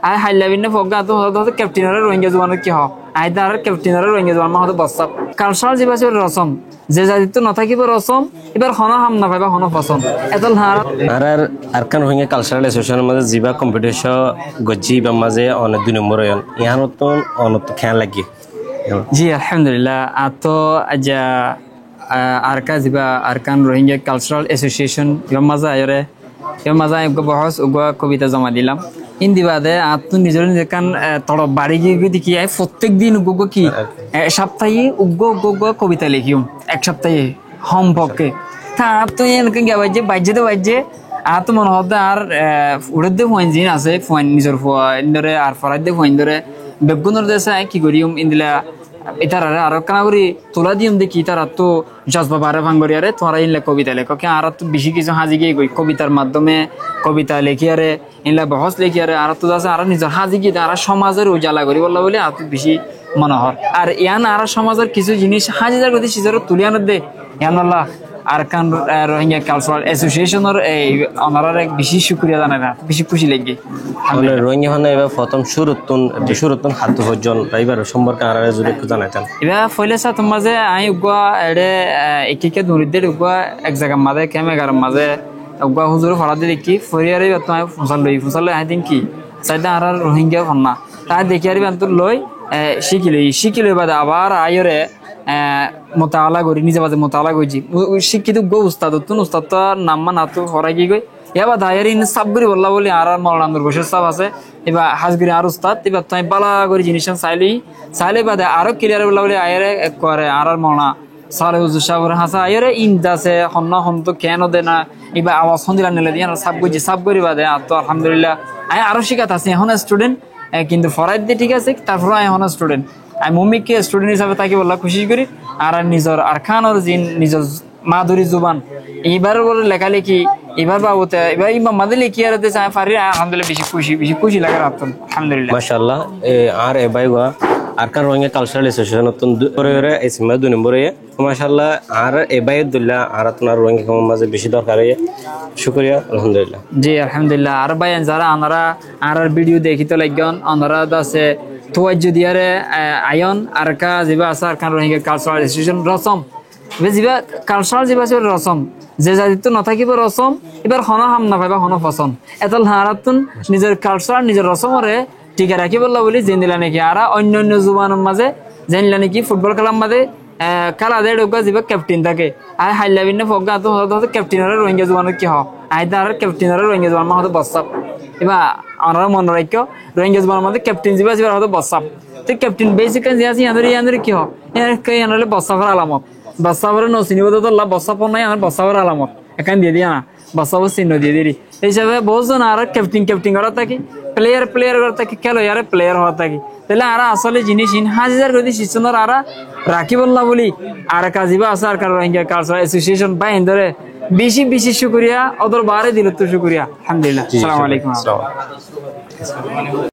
I হাইলাবিনে ফগা তো হতো ক্যাপ্টেনরে রোহিঙ্গা জওয়ানের কি হ আইদার ক্যাপ্টেনরে রোহিঙ্গা জওয়ান হতো বসাব কালচার জিবাসে রসম যে জাতিত্ব নথাকিব রসম এবার হন হাম না পাইবা হন পছন্দ এতল হার আর আরকান রোহিঙ্গা কালচারাল এসোসিয়েশনের মাঝে জিবা কম্পিটিশন গজি বা মাঝে অনেক 2 নম্বর হয়ন ইহানতন অনত খেয়াল লাগি জি আলহামদুলিল্লাহ আতো আজা আরকা জিবা আরকান রোহিঙ্গা কালচারাল এসোসিয়েশন ইবা মাজা আয়রে ইবা মাজা উগো বহস উগো কবিতা জমা দিলাম ইন্দি বাদে আত্ম নিজের যেখান তড় বাড়ি গিয়ে দেখি প্রত্যেক দিন উগো কি সপ্তাহে উগো কবিতা লিখিম এক সপ্তাহে হম পক্ষে তা তো এনকে গিয়ে বাইজে আত মনে হতে আর উড়ের দিয়ে ফোন জিন আছে ফোন নিজের ফোন ধরে আর ফরাই দিয়ে ফোন ধরে বেগুনের দেশে কি করিম ইন্দিলা এটার আরো কানা করি তোলা দিম দেখি তারা তো জজবা বারে ভাঙ্গরি আরে তোরা ইনলে কবিতা লেখো কে আর তো বেশি কিছু হাজি গিয়ে গই কবিতার মাধ্যমে কবিতা লেখি আরে ইনলা বহস লেখি আরে আর তো আছে আর নিজের হাজি গিয়ে আর সমাজের উজালা করি বললা বলে আর বেশি মনোহর আর ইয়ান আর সমাজের কিছু জিনিস হাজিদার গতি সিজার তুলিয়ানো দে ইয়ান আল্লাহ আরকান রোহিঙ্গা কালচারাল এসোসিয়েশনের এই ওনারা এক বেশি শুকরিয়া জানাই না বেশি খুশি লাগে রোহিঙ্গা মানে এবার প্রথম শুরুতুন হাত হজন এবার সম্পর্কে আর যদি একটু জানাইতেন এবার ফলে সা তোমার যে আই উগা এড়ে একিকে দূরিদের উগা এক জায়গা মাঝে ক্যামেগার মাঝে উগা হুজুর ফলা দিয়ে দেখি ফরিয়ারে তোমায় ফসল লই আই দিন কি সাইডা আর রোহিঙ্গা ফন্না তাই দেখি আর বান্তর লই শিখিলই বাদে আবার আইরে মোতালা করি নিজে বাজে মোতালা করছি শিক্ষিত গো উস্তাদ উস্তাদ তো নাম্মা না তো হরাই গিয়ে গই এবার দায়ের ইন সাব করি বললা বলি আর মৌলানার বসের সাব আছে এবার হাজগিরি আর উস্তাদ এবার তুমি বালা করে জিনিস চাইলে বাদে আরো ক্লিয়ার বললা বলি আয়ের করে আর মৌলানা সালে হুজুর সাহেবের হাসা আয়ের ইন্দ আছে হন্না হন তো কেন দে না এবার আওয়াজ সন্দিলা নিলে দিয়ে সাব করি বাদে আর তো আলহামদুলিল্লাহ আমি আরো শিখাত আছি এখন স্টুডেন্ট কিন্তু ফরাইদ দিয়ে ঠিক আছে তারপরে এখন স্টুডেন্ট আমি মম্মিকে স্টুডেন্ট হিসাবে তাকে বললাম খুশি করি আর নিজের আরখানোর জিন নিজের মাধুরী জুবান এইবার বলে লেখালেখি এবার বাবুতে এবার ইমাম মাদে লিখি আর পারি আলহামদুলিল্লাহ বেশি খুশি লাগে আলহামদুলিল্লাহ মাশাআল্লাহ আর এবাই গা আরকান রোহিঙ্গা কালচারাল এসোসিয়েশন নতুন করে এসিমা 2 নম্বরে মাশাআল্লাহ আর এবাই দুল্লাহ আর আপনার রোহিঙ্গা কম মাঝে বেশি দরকার শুকরিয়া আলহামদুলিল্লাহ জি আলহামদুলিল্লাহ আর ভাই যারা আনারা আর ভিডিও দেখি তো লাগন আনারা আছে তোয়াজ যদি আরে আয়ন আরকা জিবা আছে আরকান রোহিঙ্গা কালচারাল এসোসিয়েশন রসম জিবা কালচারাল জিবা আছে রসম যে জাতিত্ব নথাকিব রসম এবার হন হাম না পাইবা হন পছন্দ এতল হারাতুন নিজের কালচার নিজের রসমরে টিকে রাখি বললা বলি জেনিলা নাকি আর অন্য জুবানের মাঝে জেনিলা নাকি ফুটবল খেলার মাঝে খেলা দেয় ঢোকা যাবে ক্যাপ্টেন থাকে আই হাইলাবিনে ফগা তো হতো ক্যাপ্টেনরে রোহিঙ্গা জুবানের কি হ আইদার ক্যাপ্টেনরে রোহিঙ্গা জুবান মা হতো বসাব এবার আমরা মনে রাখো রোহিঙ্গা জুবানের মধ্যে ক্যাপ্টেন জিবা জিবার হতো বসাব তো ক্যাপ্টেন বেসিক্যালি যে আছে ইয়াদের কি হ ইয়ানলে বসাবের আলামত বসাবের নসিনি বলতে তো বসাব নাই আমার বসাবের আলামত এখান দিয়ে দিয়া না বসাবো চিহ্ন দিয়ে দিই এই হিসাবে বহুজন আর ক্যাপ্টেন করা থাকি প্লেয়ার করা থাকি খেলো ইয়ারে প্লেয়ার হওয়া থাকি তাহলে আর আসলে জিনিস হাজার যদি শিশনের আর রাখি বললা বলি আর কাজিবা আছে আর কারো রোহিঙ্গা কালচারাল এসোসিয়েশন বা ধরে বেশি শুকরিয়া ওদের বারে দিল তো শুকরিয়া আলহামদুলিল্লাহ আসসালামু আলাইকুম